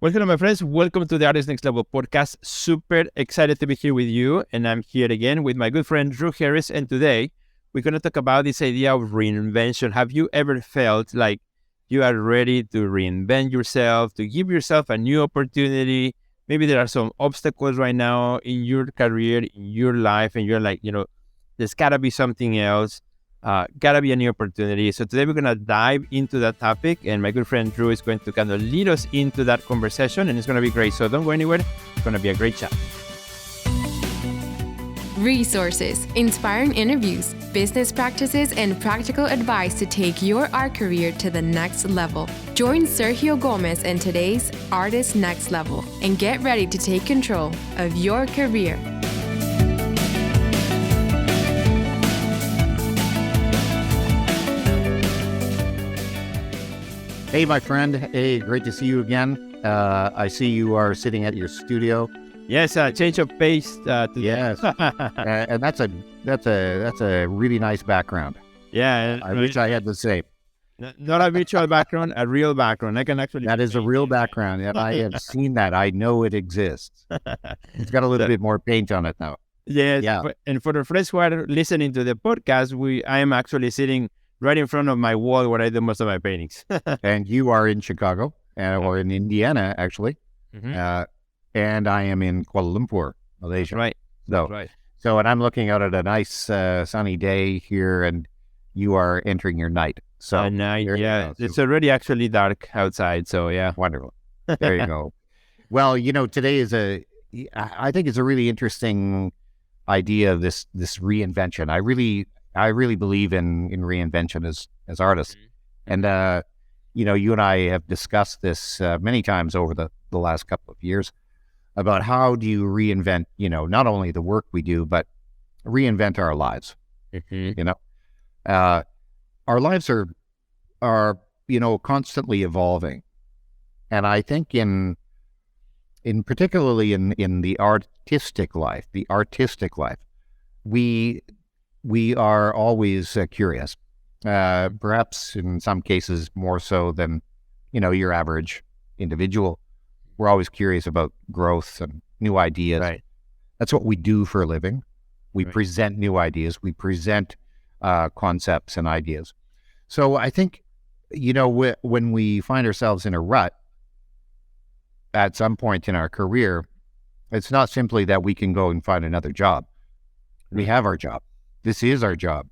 Well, hello, my friends. Welcome to the Artist Next Level podcast. Super excited to be here with you. And I'm here again with my good friend, Drew Harris. And today we're going to talk about this idea of reinvention. Have you ever felt like you are ready to reinvent yourself, to give yourself a new opportunity? Maybe there are some obstacles right now in your career, in your life, and you're like, there's got to be something else. Gotta be a new opportunity. So today we're gonna dive into that topic, and my good friend Drew is going to kind of lead us into that conversation, and it's gonna be great. So don't go anywhere. It's gonna be a great chat. Resources, inspiring interviews, business practices, and practical advice to take your art career to the next level. Join Sergio Gomez in today's Artist Next Level and get ready to take control of your career. Hey, my friend. Hey, great to see you again. I see you are sitting at your studio. Yes, change of pace. Today. Yes, and that's a really nice background. Yeah, I wish I had the same. Not a virtual background, a real background. I can actually. That is a real background, and I have seen that. I know it exists. It's got a little bit more paint on it now. Yes, yeah. And for the friends who are listening to the podcast, I am actually sitting right in front of my wall where I do most of my paintings. And you are in Chicago, or in Indiana, actually. Mm-hmm. And I am in Kuala Lumpur, Malaysia. Right. So, and I'm looking out at a nice sunny day here, and you are entering your night. So, yeah, it's already actually dark outside. So, yeah. Wonderful. There you go. Well, today I think it's a really interesting idea of this reinvention. I really believe in reinvention as artists. Mm-hmm. And, you and I have discussed this many times over the last couple of years about how do you reinvent, not only the work we do, but reinvent our lives. Mm-hmm. Our lives are constantly evolving. And I think in particularly in the artistic life, we are always curious, perhaps in some cases more so than, your average individual. We're always curious about growth and new ideas. Right. That's what we do for a living. We present new ideas. We present concepts and ideas. So I think, when we find ourselves in a rut at some point in our career, it's not simply that we can go and find another job. We have our job. This is our job,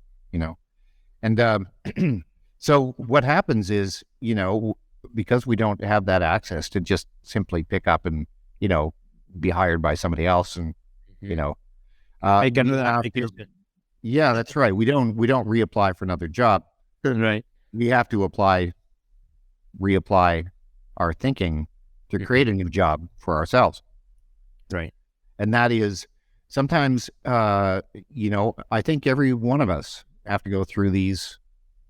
And so what happens is, because we don't have that access to just simply pick up and, be hired by somebody else and, make another application. Yeah, that's right. We don't reapply for another job. Right. We have to reapply our thinking to create a new job for ourselves. Right. And that is sometimes, I think every one of us have to go through these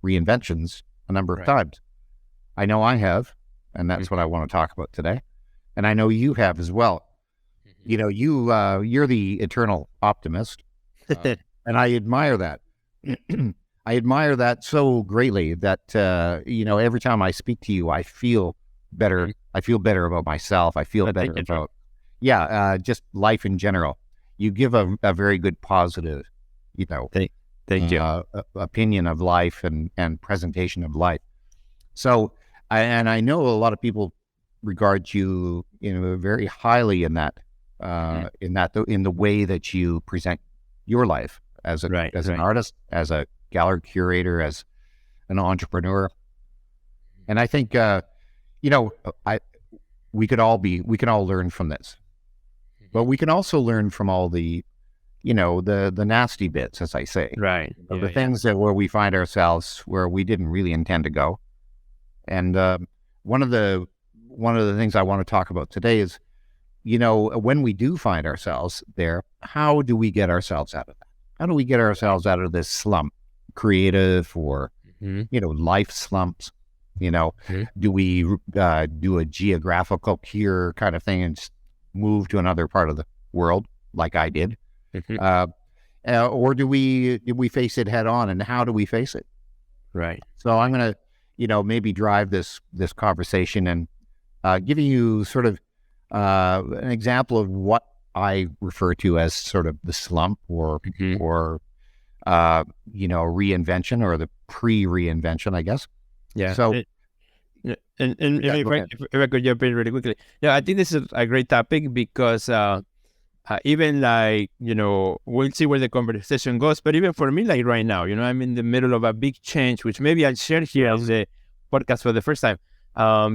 reinventions a number of times. I know I have, and that's what I want to talk about today. And I know you have as well. You're the eternal optimist, and I admire that. I admire that so greatly that, every time I speak to you, I feel better. I feel better about myself. I feel better about, just life in general. You give a very good positive, thank you. Opinion of life and presentation of life. So, I know a lot of people regard you, very highly in that, in the way that you present your life as an artist, as a gallery curator, as an entrepreneur. And I think, we can all learn from this, but we can also learn from all the, the nasty bits, as I say, right? The things that where we find ourselves where we didn't really intend to go. And one of the things I want to talk about today is, when we do find ourselves there, how do we get ourselves out of that? How do we get ourselves out of this slump, creative or life slumps? Do we do a geographical cure kind of thing and just move to another part of the world like I did? Or do we face it head on, and how do we face it? Right. So I'm going to, maybe drive this conversation and giving you sort of an example of what I refer to as sort of the slump or reinvention or the pre-reinvention, I guess. Yeah. So, and if I could jump in really quickly, yeah, I think this is a great topic because even like, we'll see where the conversation goes. But even for me, like right now, I'm in the middle of a big change, which maybe I'll share here as a podcast for the first time,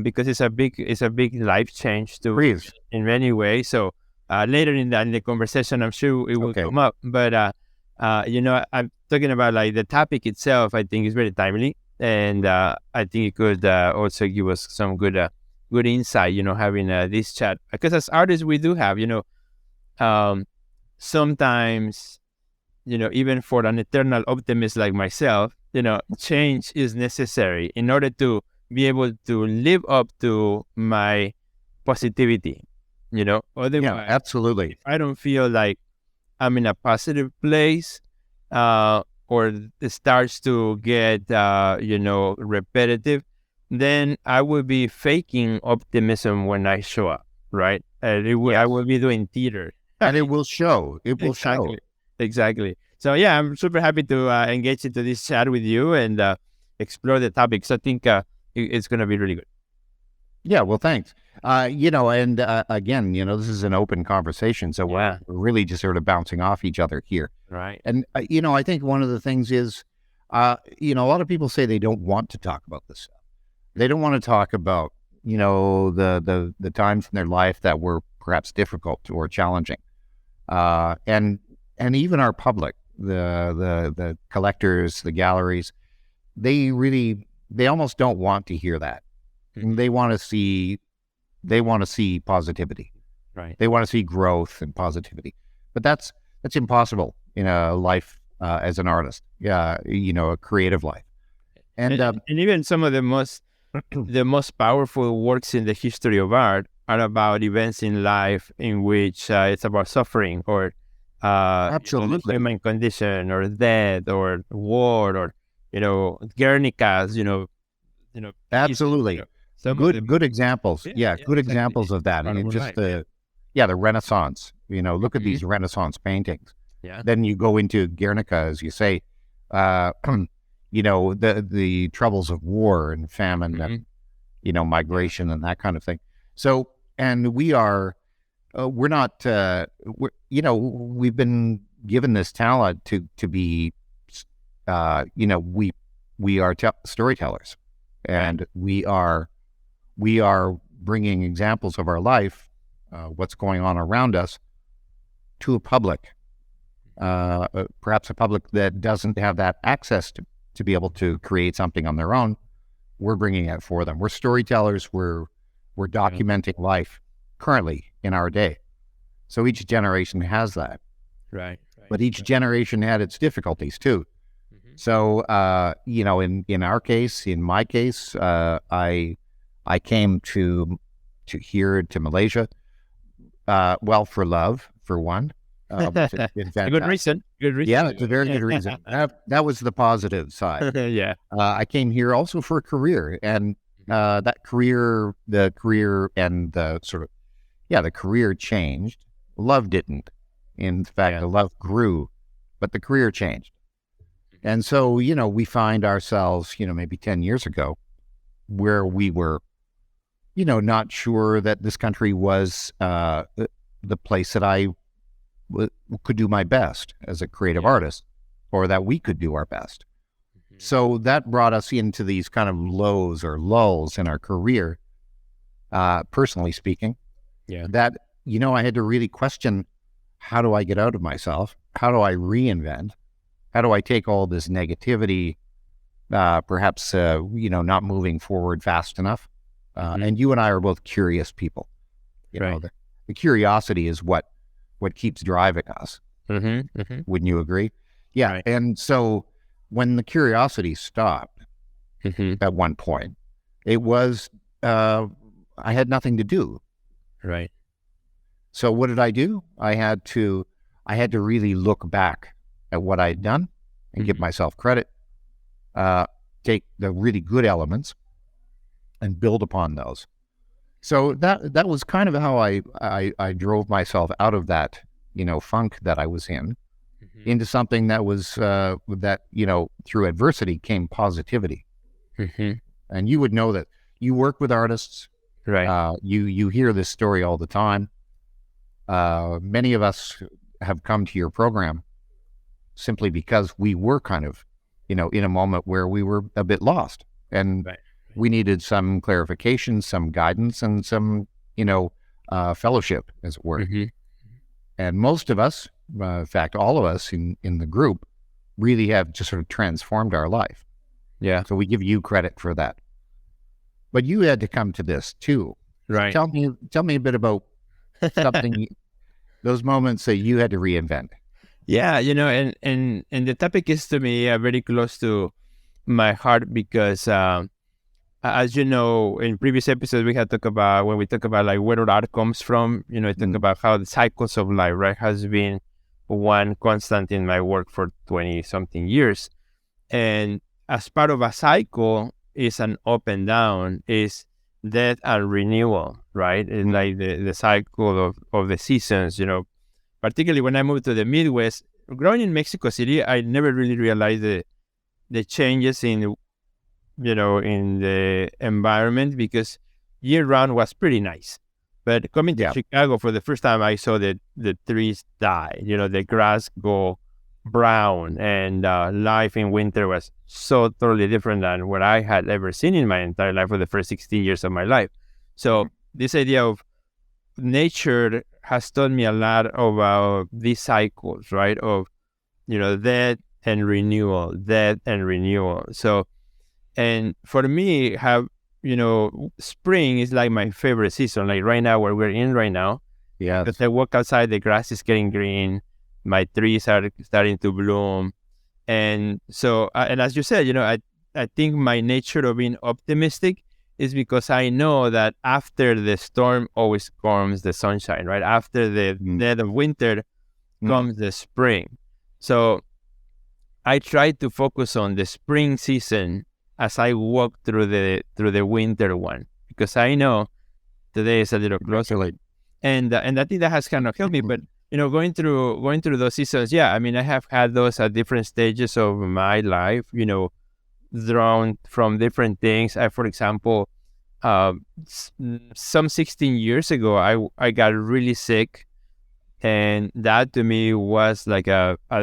because it's a big life change in many ways. So later in the conversation, I'm sure it will come up. But I'm talking about like the topic itself. I think is very timely, and I think it could also give us some good insight. Having this chat, because as artists, we do have sometimes, even for an eternal optimist like myself, change is necessary in order to be able to live up to my positivity, otherwise, absolutely. if I don't feel like I'm in a positive place, or it starts to get, repetitive, then I will be faking optimism when I show up, right? I will be doing theater. And it will show. It will show. Exactly. So yeah, I'm super happy to engage into this chat with you and explore the topics. I think it's going to be really good. Yeah, well, thanks. And again, this is an open conversation, so we're really just sort of bouncing off each other here. Right. And, I think one of the things is, a lot of people say they don't want to talk about this stuff. They don't want to talk about, the times in their life that were perhaps difficult or challenging. And even our public, the collectors, the galleries, they almost don't want to hear that. They want to see positivity. Right. They want to see growth and positivity. But that's impossible in a life as an artist. Yeah, a creative life. And even some of the most powerful works in the history of art are about events in life in which it's about suffering or absolutely human condition or death or war or Guernica's, absolutely. Good examples. Yeah, good examples of that. And just the Renaissance. Look at these Renaissance paintings. Yeah. Then you go into Guernica, as you say, the troubles of war and famine and migration and that kind of thing. So, and we've been given this talent to be, we are storytellers, and we are bringing examples of our life, what's going on around us, to a public, perhaps a public that doesn't have that access to be able to create something on their own. We're bringing it for them. We're storytellers. We're documenting life currently in our day. So each generation has that. Right. But each generation had its difficulties too. So, in our case, in my case, I came to Malaysia, for love, for one. Good reason. Yeah, it's a very good reason. That was the positive side. Yeah. I came here also for a career, and the career and the sort of, the career changed. Love didn't. In fact, the love grew, but the career changed. And so, we find ourselves, maybe 10 years ago, where we were, not sure that this country was the place that I could do my best as a creative artist, or that we could do our best. So that brought us into these kind of lows or lulls in our career, personally speaking. Yeah. That, I had to really question, how do I get out of myself? How do I reinvent? How do I take all this negativity, perhaps, not moving forward fast enough? And you and I are both curious people. The curiosity is what keeps driving us. Wouldn't you agree? Yeah. Right. And so when the curiosity stopped at one point, it was, I had nothing to do. Right. So what did I do? I had to really look back at what I'd done and give myself credit, take the really good elements and build upon those. So that was kind of how I drove myself out of that, funk that I was in, into something that was that, through adversity came positivity. And you would know that you work with artists, Right. you hear this story all the time. Many of us have come to your program simply because we were kind of, in a moment where we were a bit lost, and Right. we needed some clarification, some guidance, and some, fellowship, as it were. And most of us, in fact, all of us in the group, really have just sort of transformed our life. Yeah. So we give you credit for that. But you had to come to this too. Right. Tell me a bit about something, those moments that you had to reinvent. Yeah, and the topic is to me very close to my heart because, as you know, in previous episodes we had talked about when we talk about like where art comes from. I talk about how the cycles of life, right, has been one constant in my work for 20 something years, and as part of a cycle is an up and down, is death and renewal, right? And like the cycle of the seasons, particularly when I moved to the Midwest. Growing in Mexico City, I never really realized the changes in the environment, because year round was pretty nice. But coming to Chicago for the first time, I saw that the trees die, the grass go brown, and life in winter was so totally different than what I had ever seen in my entire life for the first 60 years of my life. So this idea of nature has taught me a lot about these cycles, right? Of, death and renewal, death and renewal. So, and for me, spring is like my favorite season. Like right now, where we're in right now, because I walk outside, the grass is getting green, my trees are starting to bloom, and so, and as you said, I think my nature of being optimistic is because I know that after the storm always comes the sunshine, right? After the dead of winter comes the spring. So I try to focus on the spring season as I walk through the winter one, because I know today is a little closer. And I think that has kind of helped me. But going through those seasons, I mean, I have had those at different stages of my life. Drawn from different things. For example, some 16 years ago, I got really sick, and that to me was like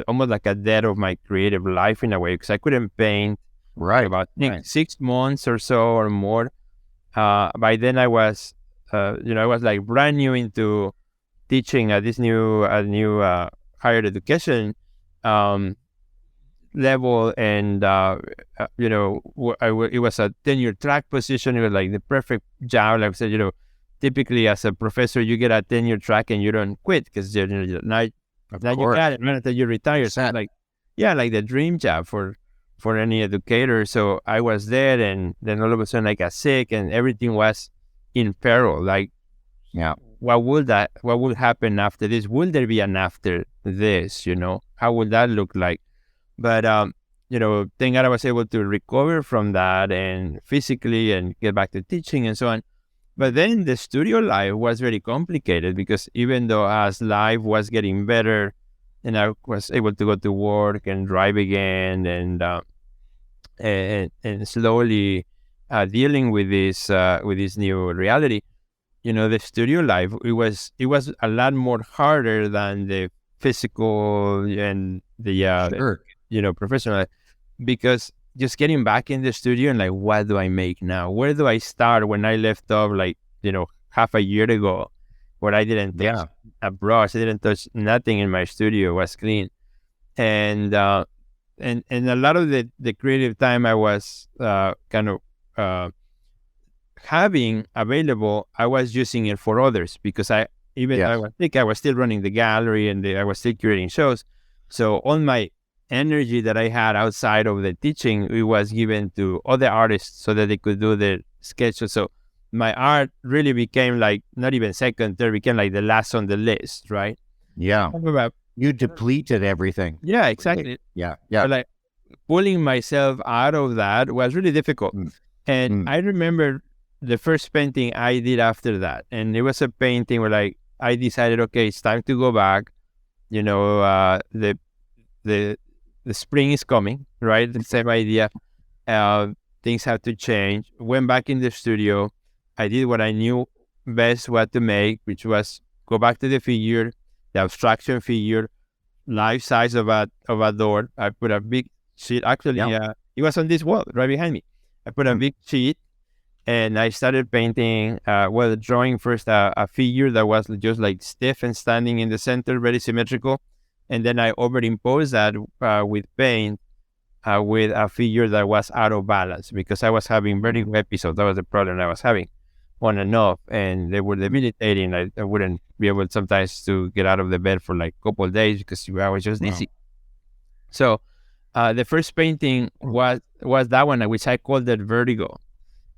almost like a death of my creative life in a way, because I couldn't paint about 6 months or so or more. By then I was like brand new into teaching at this new higher education level, and it was a tenure track position. It was like the perfect job. Like I said, typically as a professor, you get a tenure track and you don't quit, because now you got it right until you retire. So like the dream job for any educator. So I was there, and then all of a sudden I got sick, and everything was in peril. Like, what would happen after this? Will there be an after this? How would that look like? But thank God I was able to recover from that, and physically, and get back to teaching and so on. But then the studio life was very complicated, because even though as life was getting better, and I was able to go to work and drive again, and slowly dealing with this new reality, the studio life, it was a lot more harder than the physical and the professional, because just getting back in the studio and like, what do I make now? Where do I start when I left off like, half a year ago, where I didn't touch a brush, I didn't touch nothing in my studio, was clean. And a lot of the creative time I was having available, I was using it for others, because I was still running the gallery, and I was still curating shows. So all my energy that I had outside of the teaching, it was given to other artists so that they could do their sketches. So my art really became like not even second, third, became like the last on the list, right? Yeah. You depleted everything. Yeah, exactly. Yeah. But like pulling myself out of that was really difficult. And I remember the first painting I did after that, and it was a painting where like I decided, okay, it's time to go back. The spring is coming, right? The same idea. Things have to change. Went back in the studio. I did what I knew best what to make, which was go back to the figure, the abstraction figure, life size of a door. I put a big sheet. Actually, it was on this wall right behind me. I put a big sheet, and I started painting. Drawing first a figure that was just like stiff and standing in the center, very symmetrical, and then I overimposed that with paint with a figure that was out of balance because I was having vertigo episodes. That was the problem I was having on and off, and they were debilitating. I wouldn't be able sometimes to get out of the bed for like a couple of days because I was just dizzy. So the first painting was that one, which I called it Vertigo.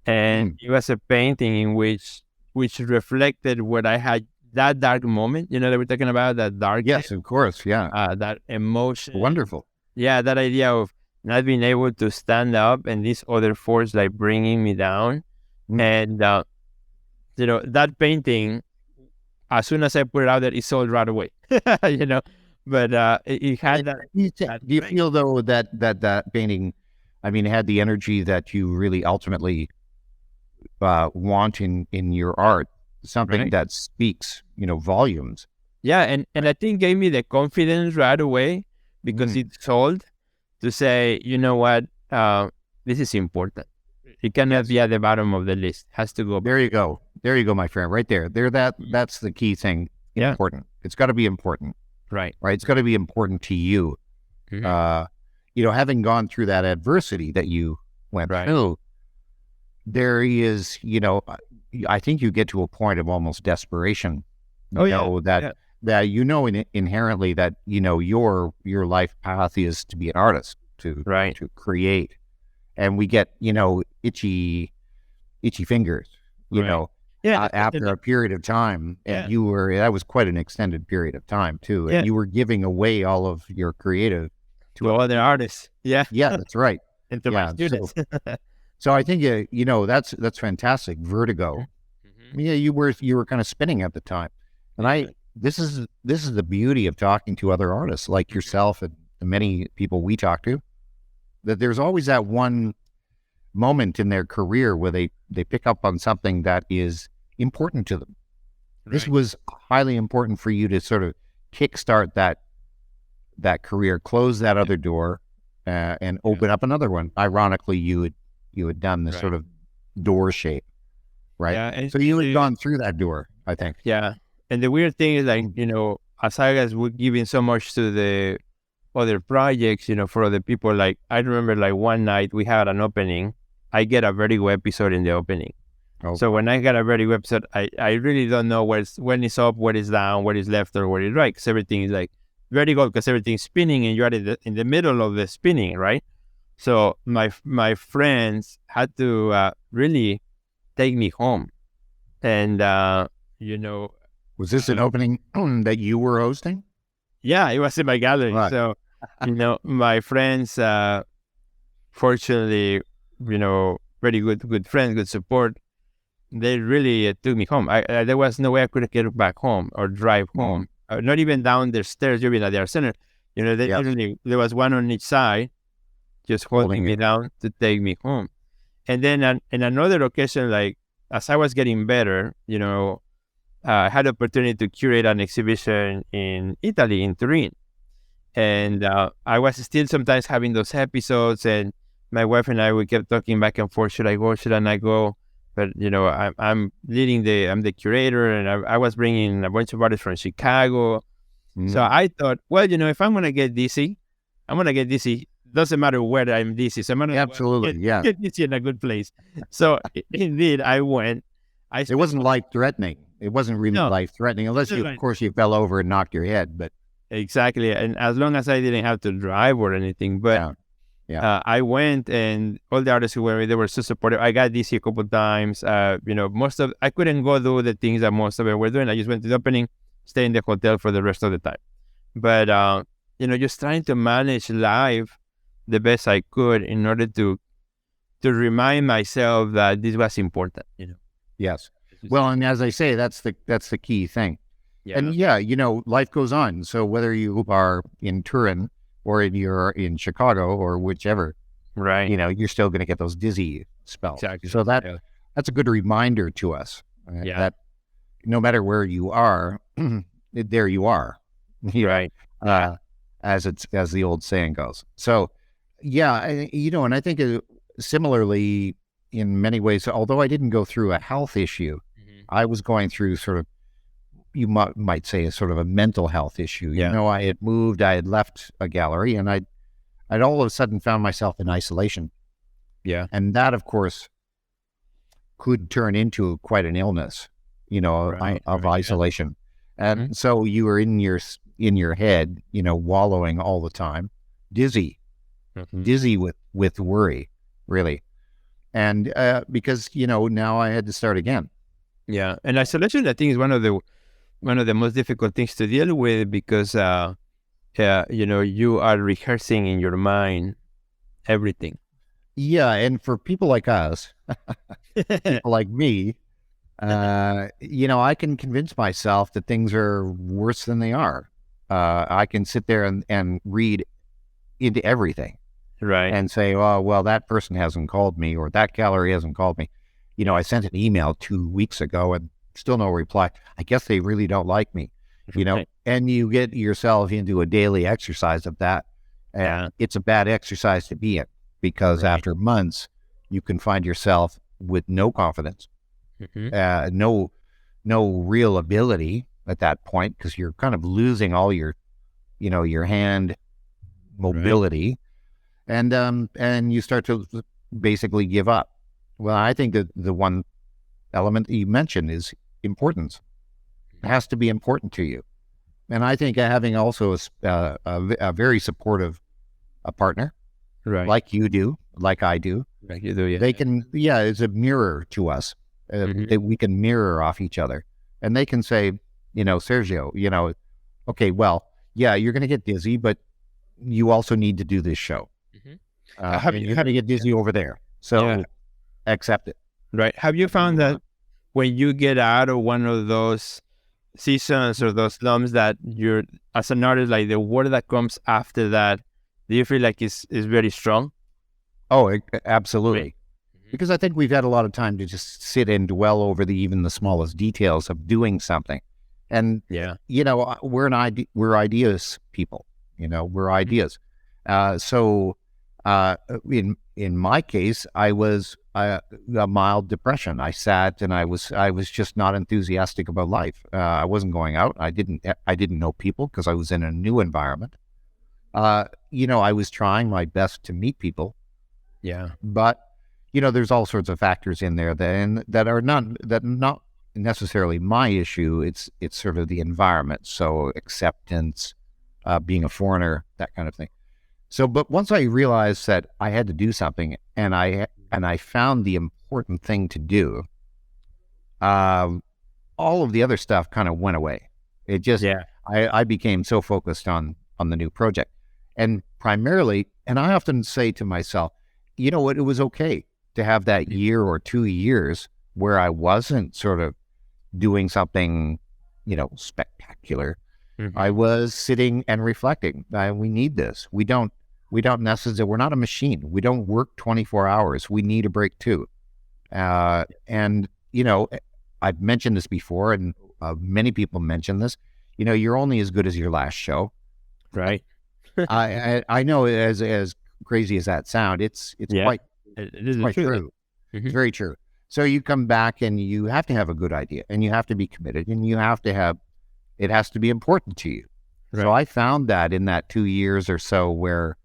And it was a painting in which reflected what I had, that dark moment, that we're talking about, that dark. Yes, of course. Yeah. That emotion. Wonderful. Yeah, that idea of not being able to stand up and this other force like bringing me down. And, that painting, as soon as I put it out there, it sold right away, but it had that. Do you feel though that painting, I mean, had the energy that you really ultimately want in your art, something that speaks, volumes. Yeah, and I think gave me the confidence right away because it sold to say, you know what, this is important. It cannot be at the bottom of the list. It has to go. There you go, my friend, right there. That's the key thing. Important. It's got to be important. Right. It's got to be important to you. Having gone through that adversity that you went through, there is, I think you get to a point of almost desperation. That inherently that, your life path is to be an artist, to create. And we get, itchy fingers, after a period of time. And that was quite an extended period of time too. And you were giving away all of your creative to other artists. Yeah. Yeah, that's right. And to my students. So I think, that's fantastic. Vertigo. Yeah, you were kind of spinning at the time. And this is the beauty of talking to other artists like yourself and the many people we talk to, that there's always that one moment in their career where they pick up on something that is important to them. This was highly important for you to sort of kickstart that career, close that other door, and open up another one. Ironically, you had done this sort of door shape, right? Yeah, so you had gone through that door, I think. Yeah, and the weird thing is like, as I was giving so much to the other projects, for other people, like I remember like one night we had an opening. I get a Vertigo episode in the opening. Oh. So when I get a Vertigo episode, I really don't know when it's up, what is down, what is left, or what is right, because everything is like vertical because everything's spinning and you're in the middle of the spinning, right? So my friends had to really take me home, and was this an opening that you were hosting? Yeah, it was in my gallery. Right. So my friends, fortunately, very good friends, good support. They really took me home. There was no way I could get back home or drive home. Not even down the stairs, even at the art center. There was one on each side, just holding me down to take me home. And then in another occasion, like as I was getting better, I had the opportunity to curate an exhibition in Italy, in Turin. And I was still sometimes having those episodes, and my wife and I, we kept talking back and forth, should I go, should I not go? But, I'm I'm the curator, and I was bringing a bunch of artists from Chicago. So I thought, well, if I'm going to get dizzy, I'm going to get dizzy. Doesn't matter where I'm dizzy. So I'm going to get dizzy in a good place. So indeed, I went. It wasn't life-threatening. It wasn't really life-threatening, unless of course, you fell over and knocked your head. But exactly. And as long as I didn't have to drive or anything. But I went, and all the artists who were, they were so supportive. I got dizzy a couple of times. I couldn't go do the things that most of them were doing. I just went to the opening, stay in the hotel for the rest of the time. But, just trying to manage life the best I could in order to to remind myself that this was important, Yes. Well, and as I say, that's the key thing. Yeah. And life goes on. So whether you are in Turin or you're in Chicago or whichever, Right. you're still going to get those dizzy spells. Exactly. So that's a good reminder to us that no matter where you are, there you are. Right. As the old saying goes. So, and I think similarly in many ways, although I didn't go through a health issue, I was going through sort of, you might say, a sort of a mental health issue. Yeah. I had moved, I had left a gallery, and I'd all of a sudden found myself in isolation. Yeah. And that, of course, could turn into quite an illness, of isolation. And so you were in your head, wallowing all the time, dizzy with worry, really. And because, now I had to start again. Yeah. And isolation, I think, is one of the most difficult things to deal with because, you are rehearsing in your mind everything. Yeah. And for people like us, people like me, I can convince myself that things are worse than they are. I can sit there and read into everything. Right. And say, oh, well, that person hasn't called me or that gallery hasn't called me. I sent an email 2 weeks ago and still no reply. I guess they really don't like me, Right. and you get yourself into a daily exercise of that. And it's a bad exercise to be in because after months, you can find yourself with no confidence, no real ability at that point because you're kind of losing all your, your hand mobility. And you start to basically give up. Well, I think that the one element that you mentioned is importance. It has to be important to you. And I think having also a very supportive partner, Right. like you do, like I do, Like you do, yeah. they can, it's a mirror to us. That we can mirror off each other. And they can say, Sergio, okay, well, you're going to get dizzy, but you also need to do this show. You're going to get dizzy over there. So accept it. Right. Have you found that when you get out of one of those seasons or those slumps that you're, as an artist, like the word that comes after that, do you feel like is very strong? Oh, absolutely. Right. Because I think we've had a lot of time to just sit and dwell over even the smallest details of doing something. And, we're ideas people, we're ideas. So in my case, I was a mild depression. I sat and I was just not enthusiastic about life. I wasn't going out. I didn't know people because I was in a new environment. I was trying my best to meet people. Yeah. But, there's all sorts of factors in there that are not necessarily my issue. It's sort of the environment. So acceptance, being a foreigner, that kind of thing. So, but once I realized that I had to do something and I found the important thing to do, all of the other stuff kind of went away. It just, I became so focused on the new project. And primarily, and I often say to myself, you know what, it was okay to have that year or 2 years where I wasn't sort of doing something, spectacular. I was sitting and reflecting. We need this. We don't necessarily, we're not a machine. We don't work 24 hours. We need a break too. And, I've mentioned this before and many people mention this, you're only as good as your last show. Right. I know as crazy as that sound, it's quite true. It's very true. So you come back and you have to have a good idea and you have to be committed and you have to have, it has to be important to you. Right. So I found that in that 2 years or so where,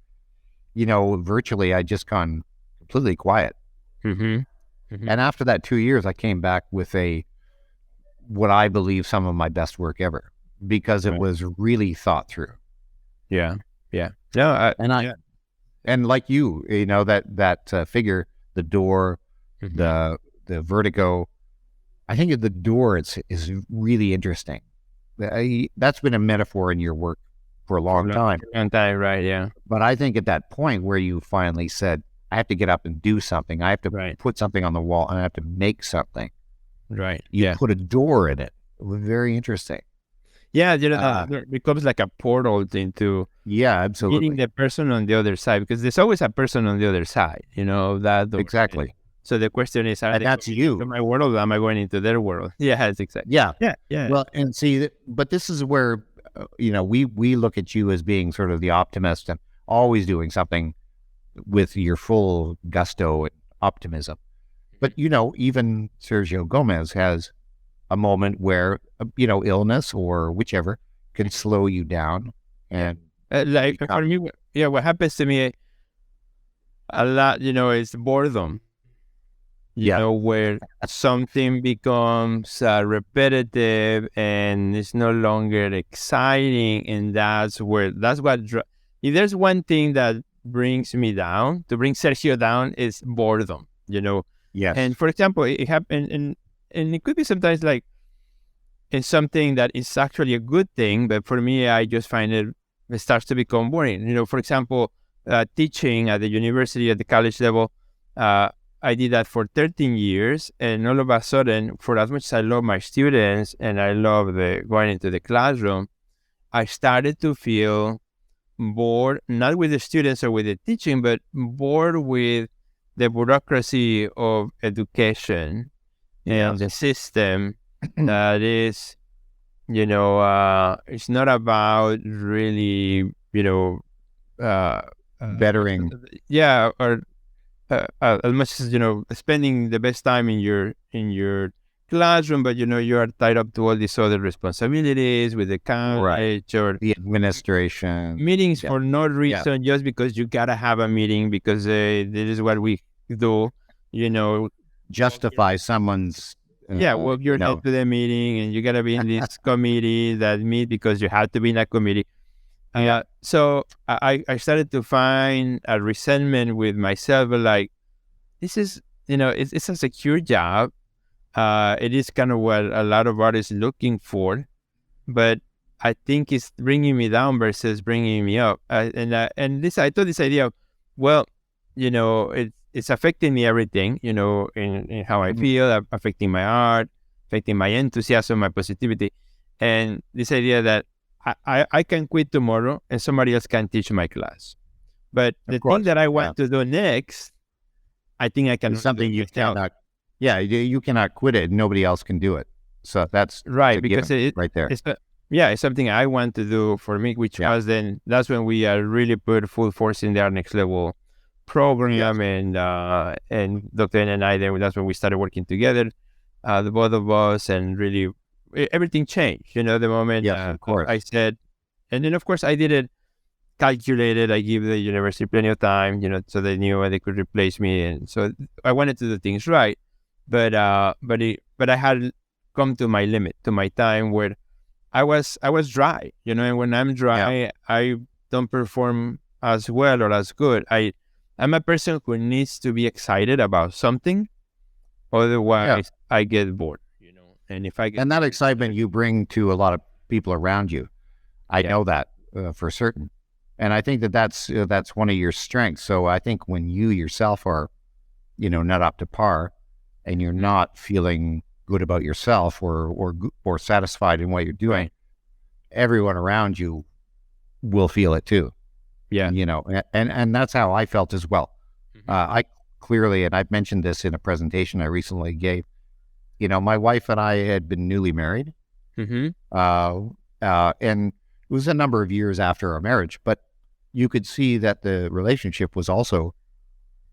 virtually I just gone completely quiet. And after that 2 years, I came back with what I believe some of my best work ever because it was really thought through. Yeah. Yeah. No, and like you, that figure, the door, the vertigo, I think the door is really interesting. That's been a metaphor in your work for a long time. Right, yeah. But I think at that point where you finally said, I have to get up and do something. I have to Right. put something on the wall, and I have to make something. Right. You Yeah. put a door in it. Very interesting. Yeah. It becomes like a portal into Yeah, meeting absolutely. the person on the other side, because there's always a person on the other side, of that door. Exactly. So the question is, are And they that's going you. into my world, or am I going into their world? Yeah, it's exactly. Yeah. Yeah. Yeah. Well, and see, but this is where, we look at you as being sort of the optimist and always doing something with your full gusto and optimism. But, even Sergio Gomez has a moment where, illness or whichever can slow you down. And Like for me, what happens to me a lot, is boredom. Where something becomes repetitive and it's no longer exciting, and that's what if there's one thing that brings me down, to bring Sergio down, is boredom. yes. And for example, it happened, and it could be sometimes like in something that is actually a good thing, but for me, I just find it starts to become boring. For example, teaching at the university, at the college level. I did that for 13 years, and all of a sudden, for as much as I love my students and I love going into the classroom, I started to feel bored, not with the students or with the teaching, but bored with the bureaucracy of education and the system that is, it's not about really, bettering. Yeah, or as much as spending the best time in your classroom, but you are tied up to all these other responsibilities with the college or the administration meetings for no reason, just because you gotta have a meeting because this is what we do. Justify someo's. Well, you're head to the meeting, and you gotta be in this committee that meet because you have to be in a committee. So I started to find a resentment with myself, but like, this is, it's a secure job. It is kind of what a lot of artists looking for, but I think it's bringing me down versus bringing me up. I thought this idea of, well, it's affecting me everything, in how I feel, affecting my art, affecting my enthusiasm, my positivity, and this idea that I can quit tomorrow and somebody else can teach my class. But the thing that I want to do next, I think I can. It's something you cannot. Yeah, you cannot quit it. Nobody else can do it. So that's right, because right there. It's something I want to do for me, which was that's when we really put full force in our next level program, and Dr. N and I, that's when we started working together, the both of us, and really everything changed, the moment of course. I said, and then of course I did it calculated. I give the university plenty of time, so they knew they could replace me, and so I wanted to do things right, but I had come to my limit, to my time where I was dry, and when I'm dry, I don't perform as well or as good. I'm a person who needs to be excited about something, otherwise I get bored. And if I get that excitement you bring to a lot of people around you, I know that for certain, and I think that's one of your strengths. So I think when you yourself are, not up to par, and you're not feeling good about yourself or satisfied in what you're doing, everyone around you will feel it too. Yeah, and that's how I felt as well. I clearly, and I've mentioned this in a presentation I recently gave. My wife and I had been newly married, and it was a number of years after our marriage, but you could see that the relationship was also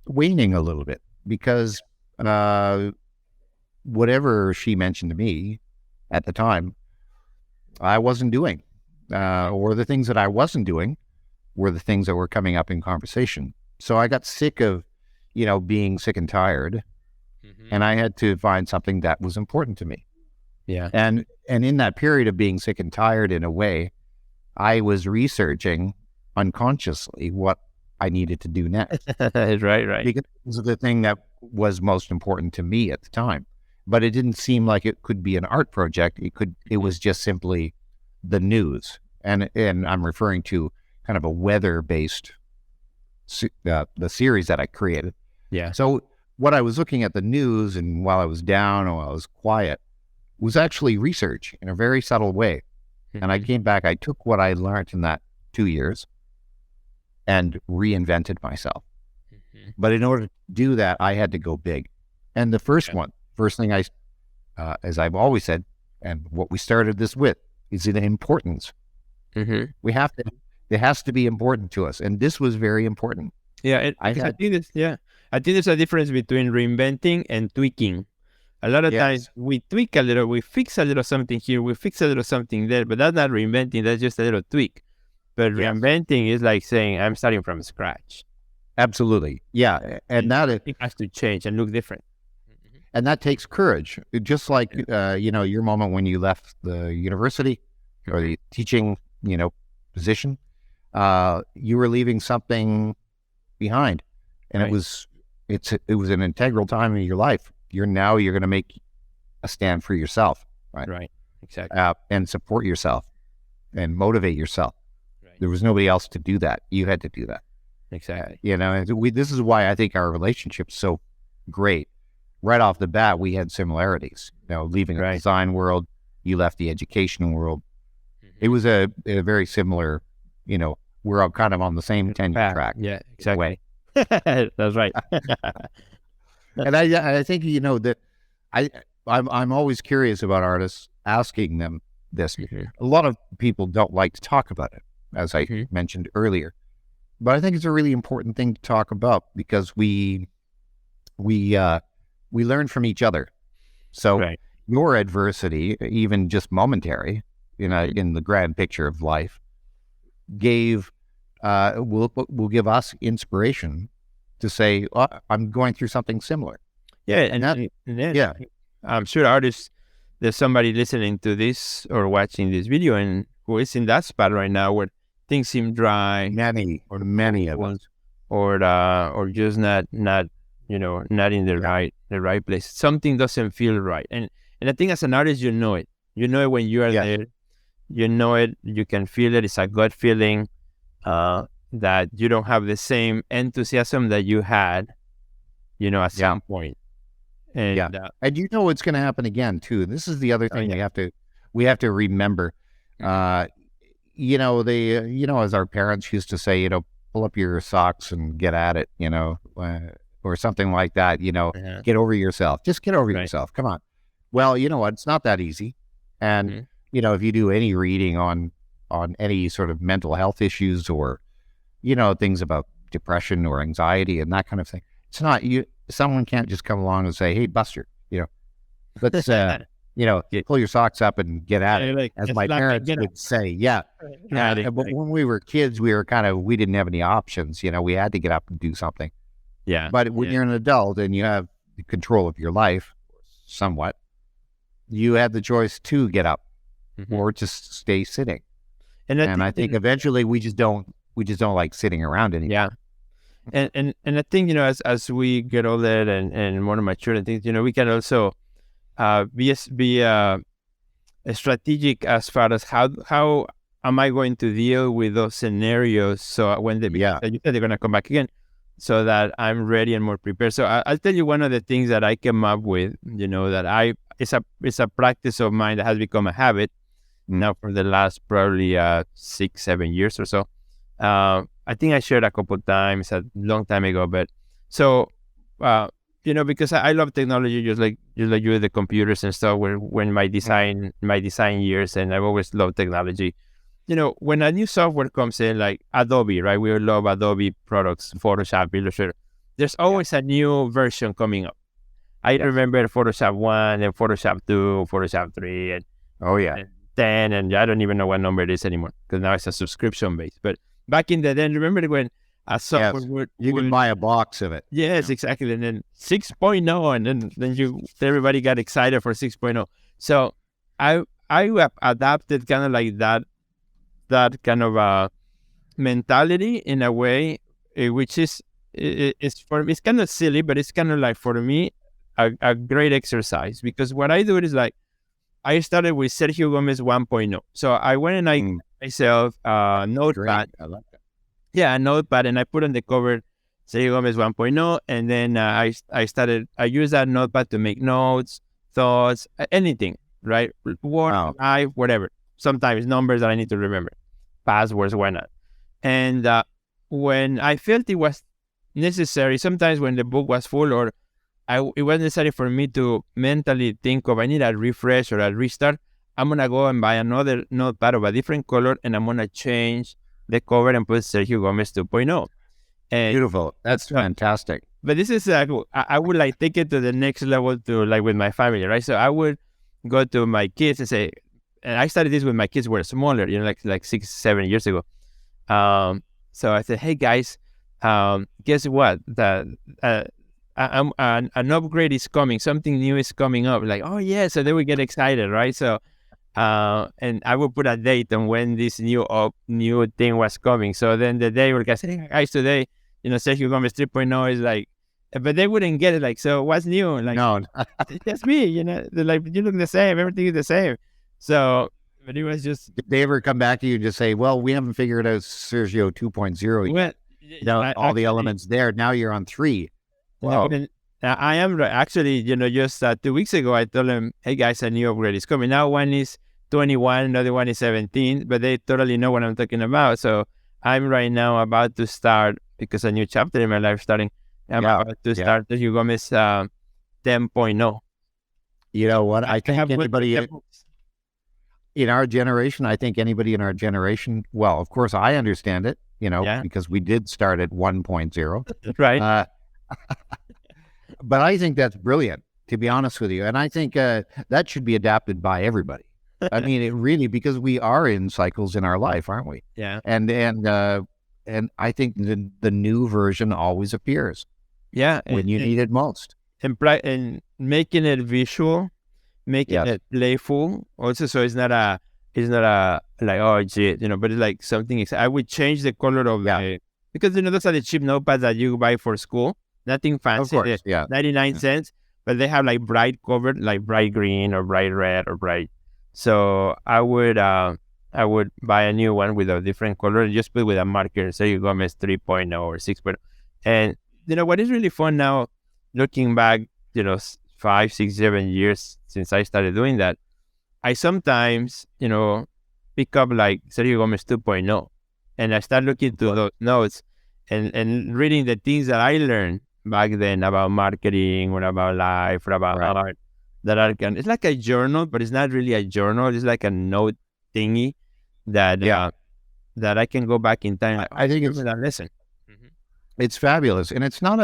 waning a little bit because whatever she mentioned to me at the time, I wasn't doing, or the things that I wasn't doing were the things that were coming up in conversation. So I got sick of, being sick and tired. And I had to find something that was important to me. Yeah. And in that period of being sick and tired, in a way, I was researching unconsciously what I needed to do next. Right. Because it was the thing that was most important to me at the time. But it didn't seem like it could be an art project. It was just simply the news. And I'm referring to kind of a weather-based the series that I created. Yeah. So what I was looking at the news, and while I was down or while I was quiet, was actually research in a very subtle way. And I came back, I took what I learned in that 2 years and reinvented myself. But in order to do that, I had to go big. And the first thing as I've always said, and what we started this with, is the importance. We have to, it has to be important to us. And this was very important. Yeah. I think there's a difference between reinventing and tweaking. A lot of times we tweak a little, we fix a little something here, we fix a little something there, but that's not reinventing, that's just a little tweak. But reinventing is like saying, I'm starting from scratch. Absolutely. Yeah. And that it has to change and look different. And that takes courage. Just like, your moment when you left the university or the teaching, position, you were leaving something behind. And it was an integral time in your life. You're going to make a stand for yourself, right? Right, exactly. And support yourself and motivate yourself. Right. There was nobody else to do that. You had to do that. Exactly. And this is why I think our relationship's so great. Right off the bat, we had similarities. Leaving the design world, you left the education world. It was a very similar, we're all kind of on the same tenure track. Yeah, exactly. That's right. And I think, that I'm always curious about artists, asking them this. A lot of people don't like to talk about it, as I mentioned earlier. But I think it's a really important thing to talk about because we learn from each other. So your adversity, even just momentary, in the grand picture of life, will give us inspiration to say, I'm going through something similar. Yeah, and I'm sure artists, there's somebody listening to this or watching this video and who is in that spot right now where things seem dry. Many of us, or just not in the right place. Something doesn't feel right, and I think as an artist, you know it when you are there. You know it. You can feel it. It's a gut feeling. That you don't have the same enthusiasm that you had, at some point. And and it's going to happen again too. This is the other thing we have to remember. As our parents used to say, pull up your socks and get at it, or something like that. Get over yourself. Just get over yourself. Come on. Well, you know what? It's not that easy. And if you do any reading on any sort of mental health issues or things about depression or anxiety and that kind of thing, it's not someone can't just come along and say, hey, Buster, let's pull your socks up and get at it, as my parents would say. But when we were kids, we didn't have any options. We had to get up and do something. But when you're an adult and you have control of your life somewhat, you have the choice to get up or just stay sitting. And I think eventually we just don't like sitting around anymore. And I think, as we get older and more mature and things, we can also be strategic as far as how am I going to deal with those scenarios, so when you said they're going to come back again, so that I'm ready and more prepared. So I'll tell you one of the things that I came up with, that it's a practice of mine that has become a habit now for the last probably 6-7 years or so. I think I shared a couple times a long time ago, but so because I love technology, just like you, the computers and stuff. When my design years, and I've always loved technology. When a new software comes in, like Adobe, right? We love Adobe products, Photoshop, Illustrator. There's always a new version coming up. I remember Photoshop 1 and Photoshop 2, Photoshop 3, and 10, and I don't even know what number it is anymore because now it's a subscription base. But back in the day, remember when a software you can buy a box of it. Yes, exactly. And then 6.0, and then everybody got excited for 6.0. So I adapted kind of like that kind of mentality in a way, which is it's kind of silly, but it's kind of like, for me, a great exercise, because what I do is like, I started with Sergio Gomez 1.0. So I went and I myself notepad. I like that. a notepad, and I put on the cover Sergio Gomez 1.0, and then I use that notepad to make notes, thoughts, anything, right? Work, life, whatever. Sometimes numbers that I need to remember, passwords, why not? And when I felt it was necessary, sometimes when the book was full, or it was necessary for me to mentally think of, I need a refresh or a restart, I'm going to go and buy another notepad of a different color, and I'm going to change the cover and put Sergio Gomez 2.0. Beautiful. That's fantastic. But this is, I would like take it to the next level to like with my family, right? So I would go to my kids and say, and I started this when my kids were smaller, like 6, 7 years ago. So I said, hey guys, guess what? An upgrade is coming. Something new is coming up. Like, oh yeah. So they would get excited, right? So, and I would put a date on when this new thing was coming. So then the day we're going to say, hey guys, today, Sergio Gomez 3.0 is like, but they wouldn't get it. Like, so what's new? Like, no, that's me. They're like, you look the same. Everything is the same. So, but it was just. Did they ever come back to you and just say, well, we haven't figured out Sergio 2.0 yet? All the elements there. Now you're on 3. Wow. I am actually, just 2 weeks ago, I told them, hey guys, a new upgrade is coming. Now one is 21, another one is 17, but they totally know what I'm talking about. So I'm right now about to start, because a new chapter in my life starting. I'm about to start Sergio Gomez 10.0. You know what? I think anybody in our generation, well, of course, I understand it, because we did start at 1.0. Right. But I think that's brilliant, to be honest with you. And I think that should be adapted by everybody. I mean, it really, because we are in cycles in our life, aren't we? Yeah. And I think the new version always appears. Yeah. When you need it most. And making it visual, making it playful also. So it's not a like, oh, gee, but it's like something. I would change the color of because those are the cheap notepads that you buy for school. Nothing fancy. Of course, 99 cents, but they have like bright cover, like bright green or bright red or bright. So I would buy a new one with a different color and just put with a marker, Sergio Gomez 3.0 or 6.0. And what is really fun now, looking back, 5, 6, 7 years since I started doing that, I sometimes, pick up like Sergio Gomez 2.0, and I start looking to those notes and reading the things that I learned back then about marketing or about life or about art that it's like a journal, but it's not really a journal. It's like a note thingy that that I can go back in time. I think it's that lesson. It's fabulous, and it's not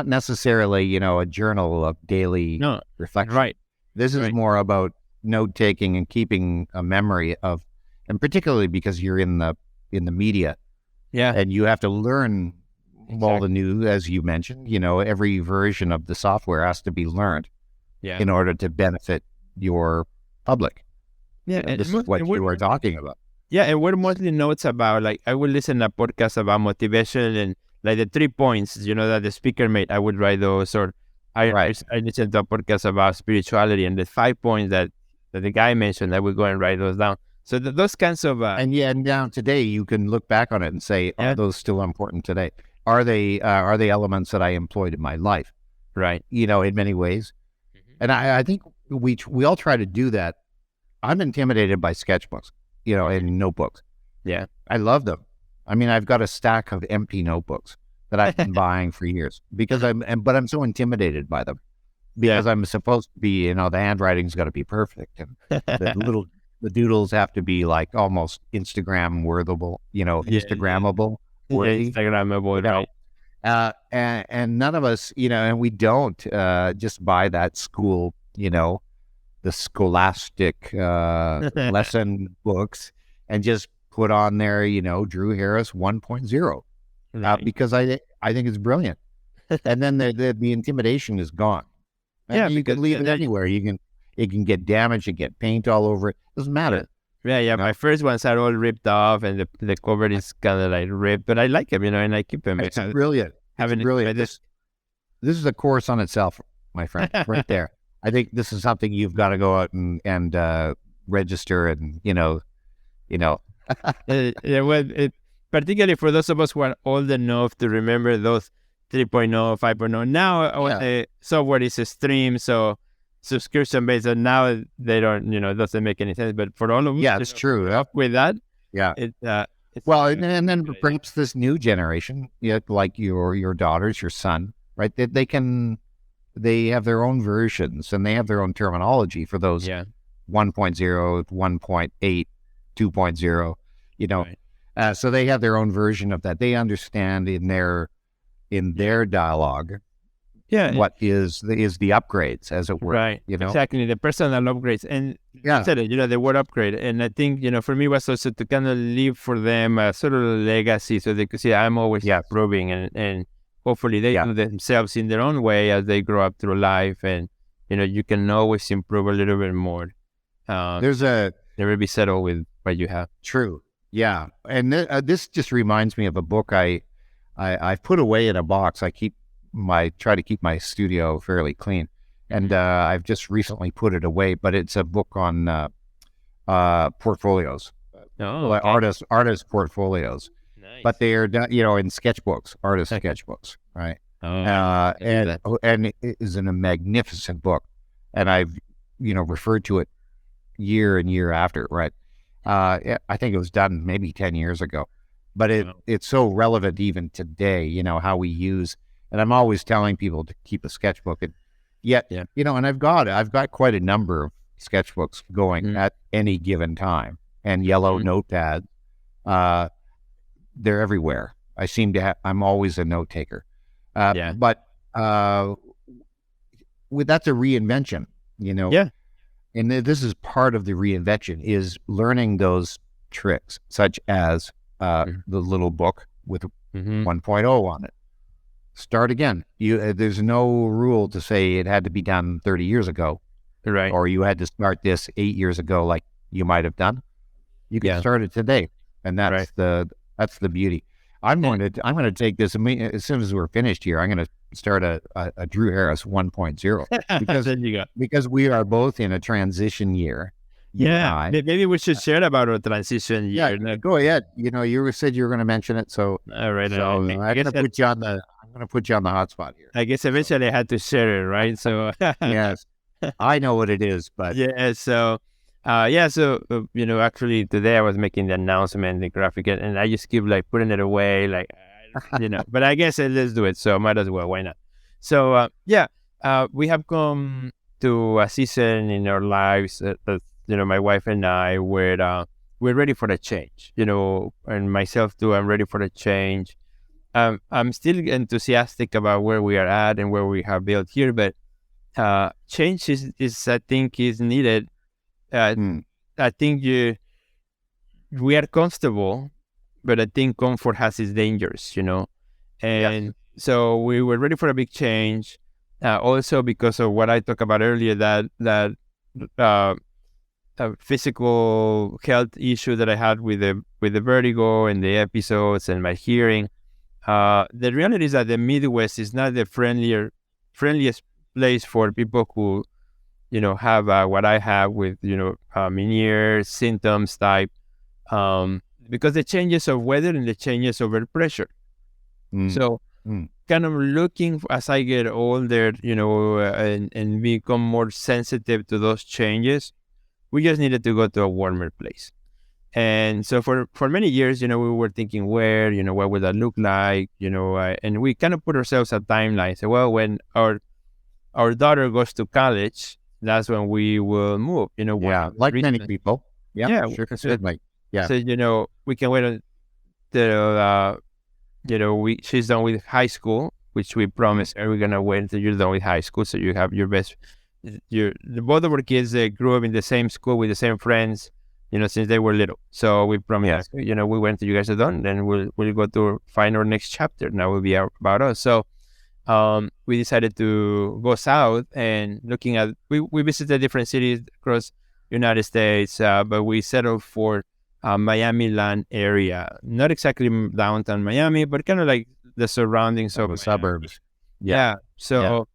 necessarily a journal of daily reflection. Right. This is more about note taking and keeping a memory of, and particularly because you're in the media, and you have to learn all the new, as you mentioned. Every version of the software has to be learned, in order to benefit your public. Yeah, and this is what you were talking about. Yeah, and we're mostly notes about, like, I would listen to a podcast about motivation and like the 3 points, that the speaker made. I would write those, or I listen to a podcast about spirituality and the 5 points that the guy mentioned. I would go and write those down. So those kinds of and now today you can look back on it and say, are those still important today? Are they elements that I employed in my life? Right. In many ways. And I think we all try to do that. I'm intimidated by sketchbooks, and notebooks. Yeah. I love them. I mean, I've got a stack of empty notebooks that I've been buying for years because but I'm so intimidated by them because I'm supposed to be, the handwriting's got to be perfect, and the doodles have to be like almost Instagram worthable, Instagrammable. Instagrammable, right? And none of us, and we don't just buy that school, the scholastic lesson books and just put on there, Drew Harris 1.0, because I think it's brilliant. And then the intimidation is gone. And you can leave it anywhere. It can get damaged, it get paint all over it. Doesn't matter. Yeah. My first ones are all ripped off, and the cover is kind of like ripped, but I like them, and I keep them. It's brilliant. It's brilliant. This is a course on itself, my friend, right there. I think this is something you've got to go out and register and Yeah, well, particularly for those of us who are old enough to remember those 3.0, 5.0. Now, the software is a stream, so subscription based, and now they don't, it doesn't make any sense. But for all of us, it's true. Up with that, Yeah. it's Well, and then perhaps this new generation, like your daughters, your son, right? They have their own versions and they have their own terminology for those 1.0, 1.8, 2.0, Right. So they have their own version of that. They understand in their dialogue what is the upgrades, as it were. Right. Exactly. The personal upgrades. And you said it, the word upgrade. And I think, for me, it was also to kind of leave for them a sort of legacy so they could see I'm always improving, and hopefully they do themselves in their own way as they grow up through life. And, you can always improve a little bit more. Never be settled with what you have. True. Yeah. And this just reminds me of a book I've put away in a box. I try to keep my studio fairly clean, and I've just recently put it away. But it's a book on portfolios, artist portfolios. Nice. But they are done, in sketchbooks, artist sketchbooks, right? And it is a magnificent book, and I've referred to it year and year after, right? I think it was done maybe 10 years ago, but it's so relevant even today. How we use. And I'm always telling people to keep a sketchbook. And yet, and I've got quite a number of sketchbooks going at any given time, and yellow notepads. They're everywhere. I'm always a note taker. But that's a reinvention, And this is part of the reinvention, is learning those tricks, such as the little book with 1.0 on it. Start again. There's no rule to say it had to be done 30 years ago, right? Or you had to start this 8 years ago, like you might have done. You can start it today, and that's the beauty. I'm going to take this as soon as we're finished here. I'm going to start a Drew Harris 1.0 because we are both in a transition year. Yeah, maybe we should share about our transition year. Yeah, go ahead. You said you were going to mention it, so all right. So I'm going to put you on the hot spot here. I guess eventually I had to share it, right? So yes, I know what it is, but actually today I was making the announcement, the graphic, and I just keep putting it away, but I guess let's do it. So might as well. Why not? So we have come to a season in our lives that my wife and I we're ready for a change. And myself too. I'm ready for a change. I'm still enthusiastic about where we are at and where we have built here, but change is I think is needed. I think we are comfortable, but I think comfort has its dangers, and so we were ready for a big change. Also because of what I talked about earlier, that physical health issue that I had with the vertigo and the episodes and my hearing. The reality is that the Midwest is not the friendliest place for people who have what I have with Meniere symptoms type, because the changes of weather and the changes of air pressure. So kind of looking as I get older, and become more sensitive to those changes, we just needed to go to a warmer place. And so for many years, we were thinking where, what would that look like, and we kind of put ourselves a timeline. So, well, when our daughter goes to college, that's when we will move, like many people. Sure. Certainly. Yeah. So, we can wait until, she's done with high school, which we promised her we're going to wait until you're done with high school. So you have both of our kids grew up in the same school with the same friends, since they were little. So we promised, we wait until you guys are done, then we'll go to find our next chapter. Now will be about us. So we decided to go south and looking at, we visited different cities across United States, but we settled for Miami land area, not exactly downtown Miami, but kind of like the surroundings of the suburbs. So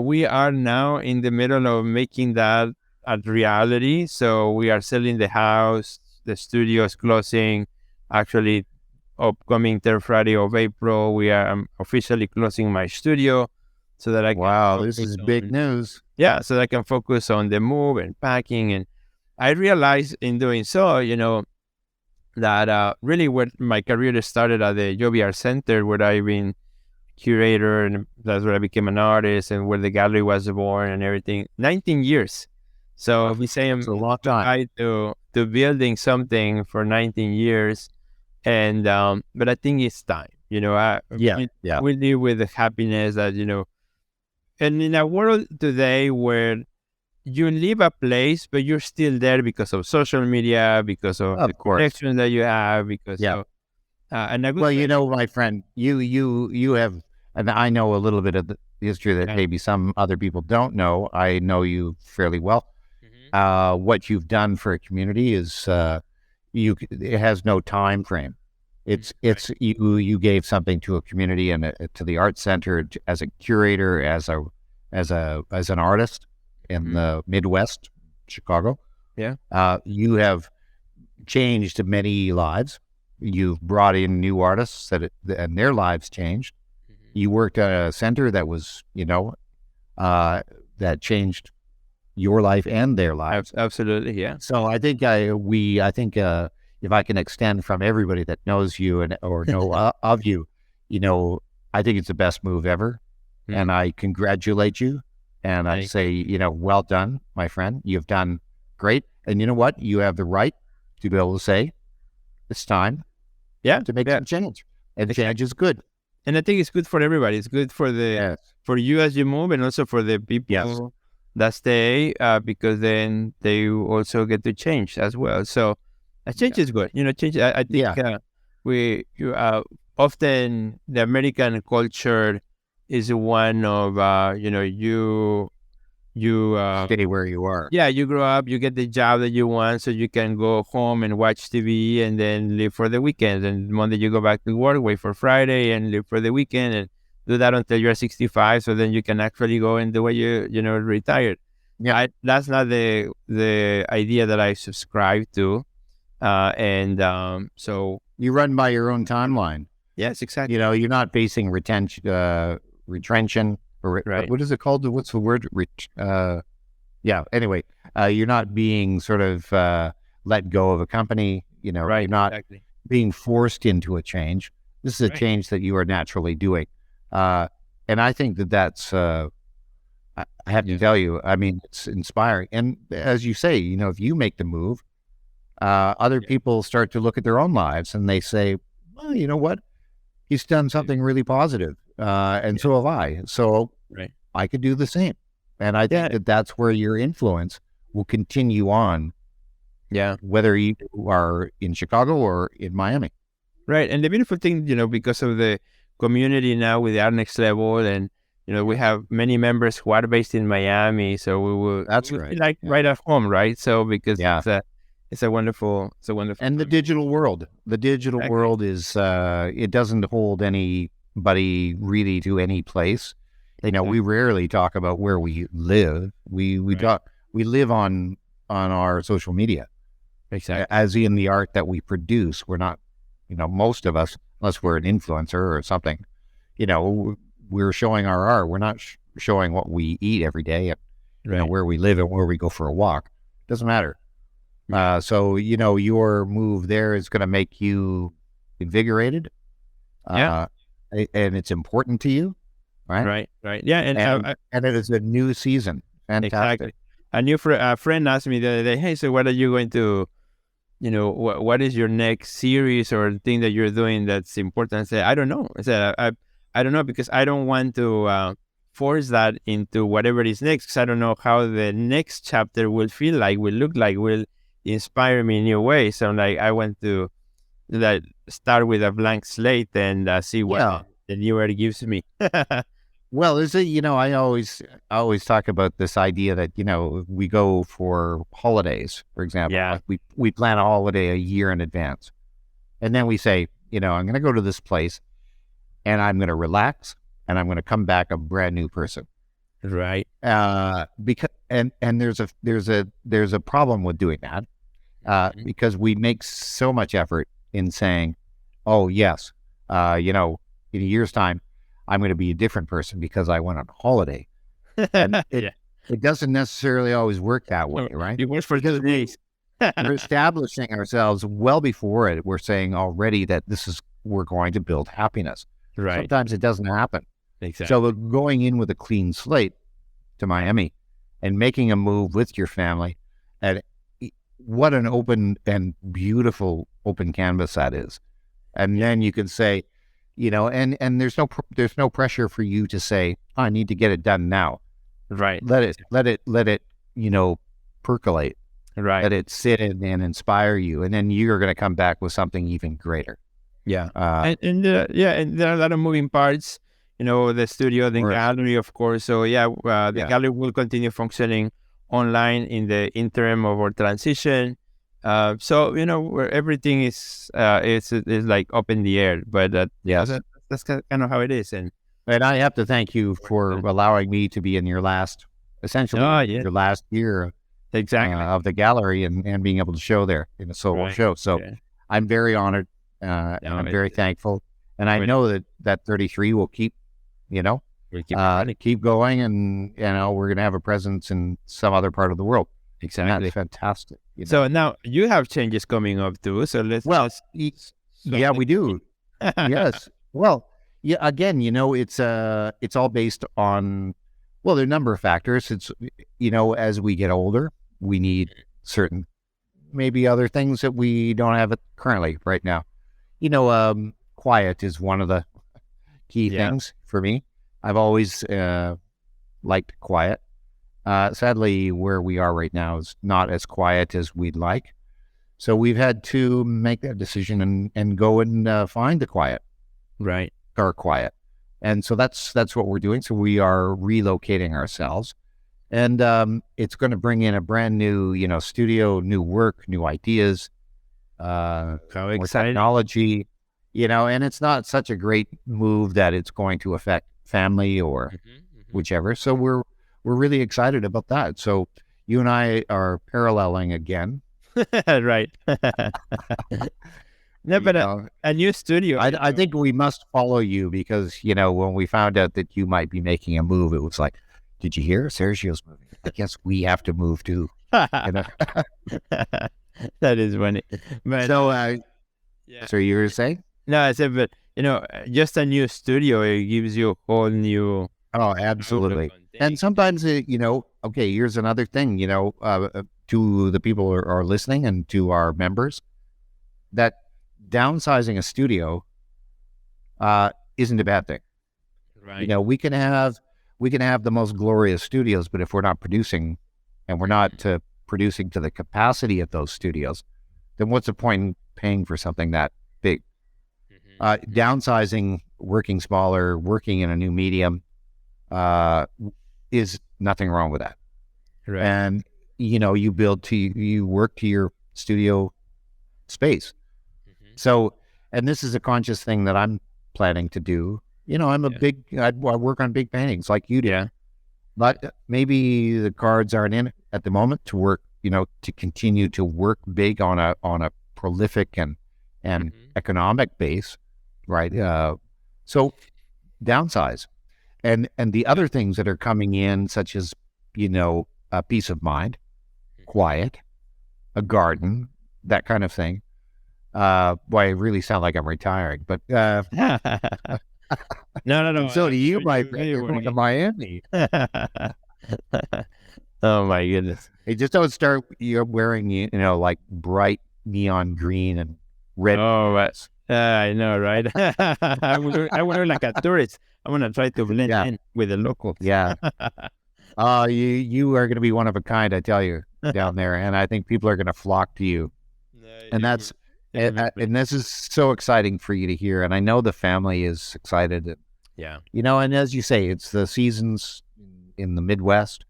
we are now in the middle of making that a reality. So we are selling the house the studio is closing. Actually, upcoming third Friday of April, I'm officially closing my studio so that I can Wow, this is big news. Yeah, so that I can focus on the move and packing. And I realized in doing so, that really where my career started at the Joby Art Center, where I've been curator, and that's where I became an artist, and where the gallery was born and everything. 19 years. So we say I'm It's a long time. tied to building something for 19 years. And but I think it's time. We live with the happiness that, and in a world today where you leave a place, but you're still there because of social media, because of the connection that you have, because of and my friend, you have, and I know a little bit of the history that maybe some other people don't know. I know you fairly well. What you've done for a community is it has no time frame. It's you gave something to a community and to the art center as a curator, as an artist in the Midwest, Chicago. You have changed many lives. You've brought in new artists and their lives changed. You worked at a center that was, that changed your life and their lives. Absolutely, yeah. So I think if I can extend from everybody that knows you or know of you, I think it's the best move ever, and I congratulate you, and I say, well done, my friend. You've done great, and you know what? You have the right to be able to say it's time, to make some change, and change is good. And I think it's good for everybody. It's good for for you as you move, and also for the people that stay, because then they also get to change as well. So a change is good. Change. I think often the American culture is one of you stay where you are. Yeah, you grow up, you get the job that you want, so you can go home and watch TV and then live for the weekend. And Monday you go back to work, wait for Friday, and live for the weekend, and do that until you're 65. So then you can actually go and do what you retired. That's not the idea that I subscribe to. So you run by your own timeline. Yes, exactly. You're not facing retrention. What is it called? What's the word? Anyway, you're not being sort of let go of a company. You're not being forced into a change. This is a change that you are naturally doing. And I think that's, I have to tell you, I mean, it's inspiring. And as you say, if you make the move, other people start to look at their own lives and they say, well, you know what? He's done something really positive. And so have I. So I could do the same. And I think that's where your influence will continue on. Whether you are in Chicago or in Miami. Right. And the beautiful thing, because of the community now with the Art Next Level, and, we have many members who are based in Miami. So we will, right at home, right? So because it's a wonderful. And the digital world. The digital world is, it doesn't hold anybody really to any place. We rarely talk about where we live. We live on our social media. Exactly. As in the art that we produce. We're not, most of us, unless we're an influencer or something, we're showing our art. We're not showing what we eat every day and where we live and where we go for a walk. Doesn't matter. So, your move there is going to make you invigorated. And it's important to you, right? Right. Yeah. And it is a new season. Fantastic. Exactly. A friend asked me the other day, hey, so what are you going to, what is your next series or thing that you're doing that's important? I said, I don't know. I said, I don't know, because I don't want to force that into whatever is next, because I don't know how the next chapter will feel like, will look like, will inspire me in new ways. So I want to start with a blank slate and see what the new era gives me. Well, is it, I always talk about this idea that, we go for holidays, for example. Like we plan a holiday a year in advance. And then we say, I'm going to go to this place and I'm going to relax and I'm going to come back a brand new person. Right. Because, and there's a problem with doing that. because we make so much effort in saying, oh, yes, in a year's time, I'm going to be a different person because I went on holiday. And it doesn't necessarily always work that way, right? It works for 2 days. We're establishing ourselves well before it. We're saying already that we're going to build happiness. Right. Sometimes it doesn't happen. Exactly. So going in with a clean slate to Miami and making a move with your family, and what an open and beautiful open canvas that is. And then you can say, and there's no pressure for you to say, oh, I need to get it done now. Right. Let it, percolate. Right. Let it sit and inspire you. And then you're going to come back with something even greater. Yeah. And there are a lot of moving parts, the studio, the gallery, of course. So the gallery will continue functioning online in the interim of our transition. So, where everything is like up in the air, but that's kind of how it is. And I have to thank you for allowing me to be in your last year of the gallery and being able to show there in a solo show. So I'm very honored and I'm very thankful. And I know that 33 will keep, keep going, and we're going to have a presence in some other part of the world. Exactly. And that's fantastic. So now you have changes coming up too. So we do. Yes. Well, again, it's all based on, there are a number of factors. It's, as we get older, we need certain, maybe other things that we don't have currently right now. Quiet is one of the key things for me. I've always liked quiet. Sadly, where we are right now is not as quiet as we'd like. So we've had to make that decision and go and find the quiet. Right. Or quiet. And so that's what we're doing. So we are relocating ourselves. And it's going to bring in a brand new, studio, new work, new ideas, how exciting. Technology, and it's not such a great move that it's going to affect family or whichever. So we're really excited about that. So you and I are paralleling again. Right. No, but a new studio. I think we must follow you because, when we found out that you might be making a move, it was like, did you hear Sergio's moving? I guess we have to move too. That is funny. But, so you were saying? No, I said, but, just a new studio, it gives you a whole new... Oh, absolutely. And sometimes, okay, here's another thing, to the people who are listening and to our members, that downsizing a studio isn't a bad thing. Right. We can have the most glorious studios, but if we're not producing and we're not producing to the capacity of those studios, then what's the point in paying for something that big? Downsizing, working smaller, working in a new medium, is nothing wrong with that. Right. And, you work to your studio space. So, and this is a conscious thing that I'm planning to do. I'm I work on big paintings like you do. Yeah. But maybe the cards aren't in it at the moment to work, to continue to work big on a prolific and economic base, right? So downsize. And the other things that are coming in, such as, a peace of mind, quiet, a garden, that kind of thing. I really sound like I'm retiring, but no. So do you, my friend. You're going to Miami. Oh my goodness! Hey, just don't start. You're wearing, like bright neon green and red. Oh, I know, right? I would like a tourist. I want to try to blend in with the locals. Yeah. You are going to be one of a kind, I tell you, down there, and I think people are going to flock to you. And that's. And this is so exciting for you to hear. And I know the family is excited. And as you say, it's the seasons in the Midwest.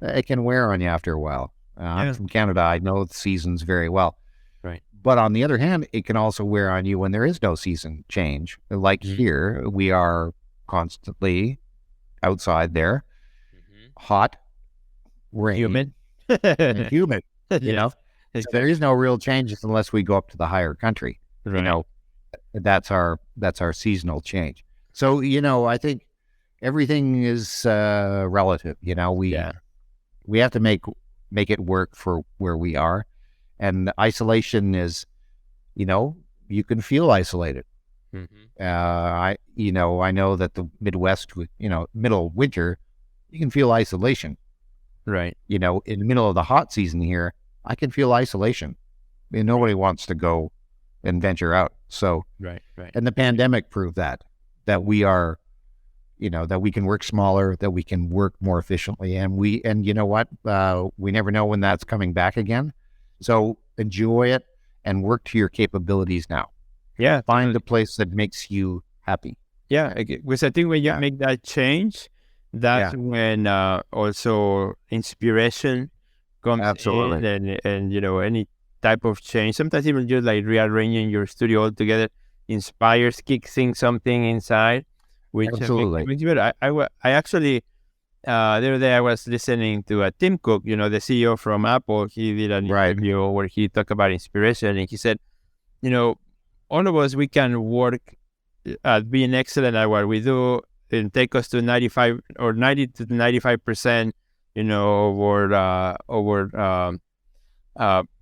It can wear on you after a while. I'm from Canada. I know the seasons very well. Right. But on the other hand, it can also wear on you when there is no season change. Like here, we are constantly outside there, hot, rain, humid, and humid, There is no real changes unless we go up to the higher country. Right. You know, that's our seasonal change. So, I think everything is relative. We have to make it work for where we are. And isolation is, you can feel isolated. Mm-hmm. I know that the Midwest, middle of winter, you can feel isolation. Right. In the middle of the hot season here, I can feel isolation. I mean, nobody wants to go and venture out. So, right. And the pandemic proved that we are, that we can work smaller, that we can work more efficiently. And you know what? We never know when that's coming back again. So enjoy it and work to your capabilities now. Yeah. Find a place that makes you happy. Yeah. Because I think when you make that change, that's when also inspiration comes Absolutely. in, and any type of change. Sometimes even just like rearranging your studio altogether inspires, kicks in something inside, which Absolutely. makes you better. I actually the other day I was listening to Tim Cook, the CEO from Apple. He did an interview where he talked about inspiration, and he said, all of us, we can work at being excellent at what we do and take us to 95 or 90 to 95%, over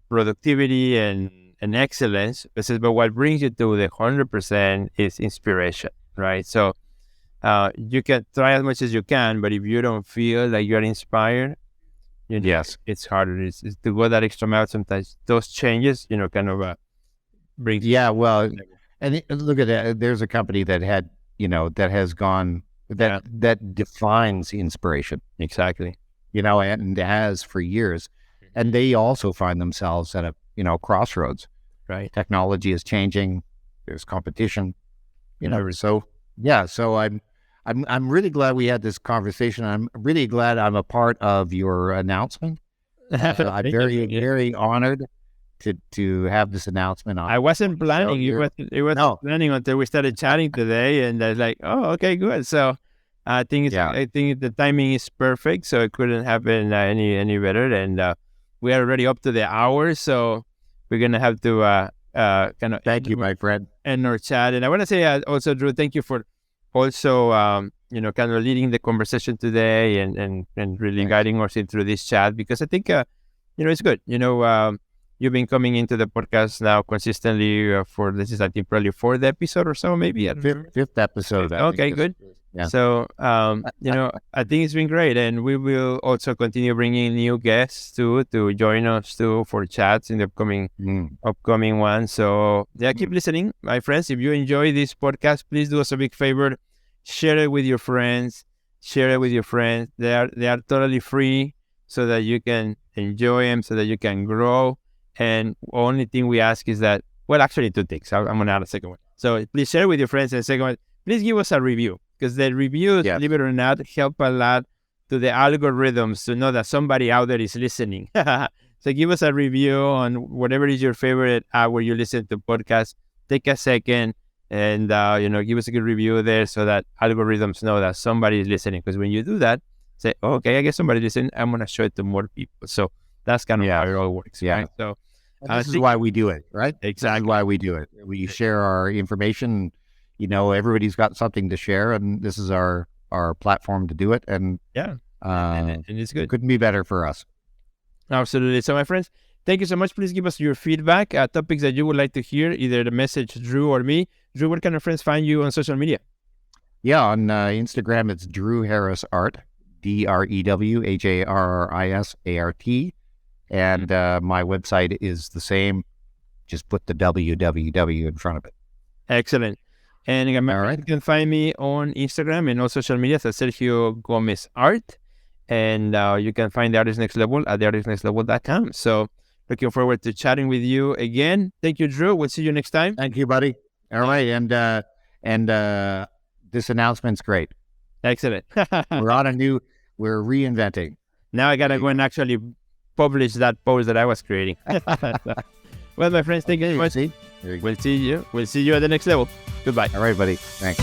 productivity and excellence. But what brings you to the 100% is inspiration, right? So you can try as much as you can, but if you don't feel like you're inspired, it's harder. It's to go that extra mile. Sometimes those changes, kind of bring. Yeah, well, and look at that. There's a company that had, that has gone that defines inspiration. Exactly. And has for years, and they also find themselves at a crossroads. Right. Technology is changing. There's competition. So I'm really glad we had this conversation. I'm really glad I'm a part of your announcement. I'm very honored to have this announcement on. I wasn't planning. It was planning until we started chatting today, and I was like, oh, okay, good. So I think the timing is perfect. So it couldn't happen any better. And we are already up to the hour, so we're gonna have to kind of thank you, my friend, end our chat. And I want to say also, Drew, thank you for also kind of leading the conversation today and really guiding us through this chat, because I think it's good. You've been coming into the podcast now consistently for this is, I think, probably fourth episode or so, maybe. Fifth episode. Okay, good. Yeah. So, I think it's been great, and we will also continue bringing new guests to join us too for chats in the upcoming ones. So, keep listening, my friends. If you enjoy this podcast, please do us a big favor: share it with your friends. They are totally free, so that you can enjoy them, so that you can grow. And only thing we ask is that, well, actually 2 things. I'm going to add a second one. So please share with your friends. And second one, please give us a review, because the reviews, believe it or not, help a lot to the algorithms to know that somebody out there is listening. So give us a review on whatever is your favorite app where you listen to podcasts. Take a second and, give us a good review there so that algorithms know that somebody is listening. Because when you do that, say, oh, okay, I guess somebody's listening. I'm going to show it to more people. So that's kind of how it all works. Yeah. Right? So this is why we do it, right? Exactly. This is why we do it. We share our information. Everybody's got something to share, and this is our platform to do it. And and it's good. Couldn't be better for us. Absolutely. So, my friends, thank you so much. Please give us your feedback, topics that you would like to hear, either the message Drew or me. Drew, where can our friends find you on social media? Yeah, on Instagram, it's Drew Harris Art, DrewHarrisArt. And my website is the same. Just put the www in front of it. Excellent. And you can find me on Instagram and all social media at Sergio Gomez Art. And you can find The Artist Next Level at theartistnextlevel.com. So looking forward to chatting with you again. Thank you, Drew. We'll see you next time. Thank you, buddy. All right. And this announcement's great. Excellent. We're reinventing. Now I got to go and actually publish that post that I was creating. Well, my friends, thank you so much. We'll see you at the next level. Goodbye. All right, buddy. Thanks.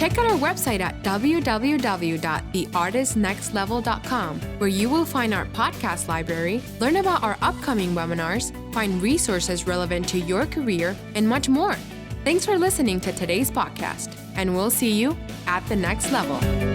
Check out our website at www.theartistnextlevel.com, where you will find our podcast library, learn about our upcoming webinars, find resources relevant to your career, and much more. Thanks for listening to today's podcast, and we'll see you at the next level.